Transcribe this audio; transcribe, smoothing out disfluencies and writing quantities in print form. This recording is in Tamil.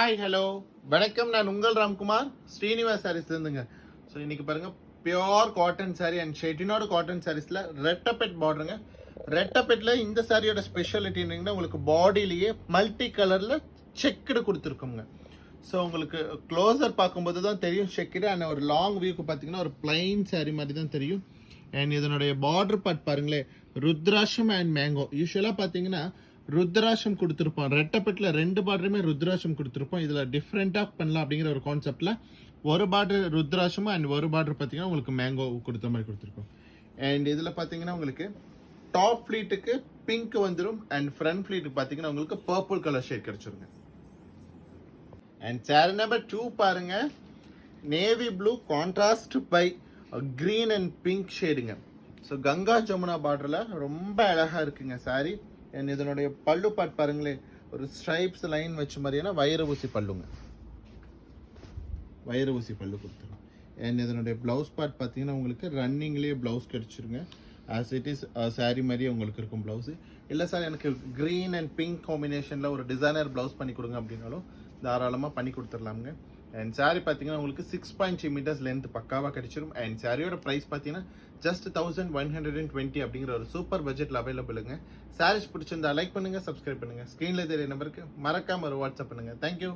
ஹாய் ஹலோ வணக்கம். நான் உங்கள் ராம்குமார் ஸ்ரீனிவாஸ் சாரீஸ்லேருந்துங்க. ஸோ இன்னைக்கு பாருங்க, பியோர் காட்டன் சாரீ அண்ட் ஷெட்டினோட காட்டன் சாரீஸில் ரெட்டப்பெட் பார்டருங்க. ரெட்டப்பெட்டில் இந்த சாரியோட ஸ்பெஷாலிட்டி என்னங்கன்னா, உங்களுக்கு பாடியிலேயே மல்டி கலரில் செக்குடு கொடுத்துருக்கோங்க. ஸோ உங்களுக்கு க்ளோசர் பார்க்கும்போது தான் தெரியும் செக்குடு. அண்ட் ஒரு லாங் வியூக்கு பார்த்தீங்கன்னா ஒரு பிளைன் சாரீ மாதிரி தான் தெரியும். அண்ட் இதனுடைய பார்டர் பார்ட் பாருங்களேன், ருத்ராட்சம் அண்ட் மேங்கோ. யூஸ்வலாக பார்த்தீங்கன்னா ருத்ராட்சம் கொடுத்துருப்போம். ரெட்டப்பெட்டில் ரெண்டு பார்டருமே ருத்ராட்சம் கொடுத்துருப்போம். இதில் டிஃப்ரெண்ட்டாக பண்ணலாம் அப்படிங்கிற ஒரு கான்செப்டில் ஒரு பார்டர் ருத்ராட்சமும் அண்ட் ஒரு பார்டர் பார்த்தீங்கன்னா உங்களுக்கு மேங்கோ கொடுத்த மாதிரி கொடுத்துருக்கோம். அண்ட் இதில் பார்த்தீங்கன்னா உங்களுக்கு டாப் ஃப்ளீட்டுக்கு பிங்க் வந்துடும் அண்ட் ஃப்ரண்ட் ஃப்ளீட்டுக்கு பார்த்தீங்கன்னா உங்களுக்கு பர்பிள் கலர் ஷேட் கிடைச்சிருங்க. அண்ட் சேர் நம்பர் 2 பாருங்க, navy blue contrast by green and pink ஷேடுங்க. ஸோ கங்கா ஜமுனா பார்டரில் ரொம்ப அழகாக இருக்குங்க சாரி. அண்ட் இதனுடைய பல்லு பார்ட் பாருங்களேன், ஒரு ஸ்ட்ரைப்ஸ் லைன் வச்ச மாதிரியான வைர ஊசி பல்லுங்க, வைர ஊசி பல்லு கொடுத்துரும். அண்ட் இதனுடைய ப்ளவுஸ் பார்ட் பார்த்தீங்கன்னா உங்களுக்கு ரன்னிங்லேயே ப்ளவுஸ் கிடச்சிருங்க. ஆஸ் இட் இஸ் சாரி மாதிரியே உங்களுக்கு இருக்கும் ப்ளவுஸு. இல்லை சார் எனக்கு க்ரீன் அண்ட் பிங்க் காம்பினேஷனில் ஒரு டிசைனர் ப்ளவுஸ் பண்ணி கொடுங்க அப்படின்னாலும் தாராளமாக பண்ணி கொடுத்துடலாமுங்க. அண்ட் சாரீ பார்த்தீங்கன்னா உங்களுக்கு 6.3 மீட்டர்ஸ் லென்த் பக்காவாக கிடைச்சிரும். அண்ட் சாரியோட ப்ரைஸ் பார்த்தீங்கன்னா ஜஸ்ட் 1120 அப்படிங்கிற ஒரு சூப்பர் பட்ஜெட்டில் அவைலபிளுங்க. சாரீஸ் பிடிச்சிருந்தா லைக் பண்ணுங்கள், சப்ஸ்கிரைப் பண்ணுங்கள். ஸ்க்ரீனில் தெரிய நம்பருக்கு மறக்காம ஒரு வாட்ஸ்அப் பண்ணுங்கள். தேங்க்யூ.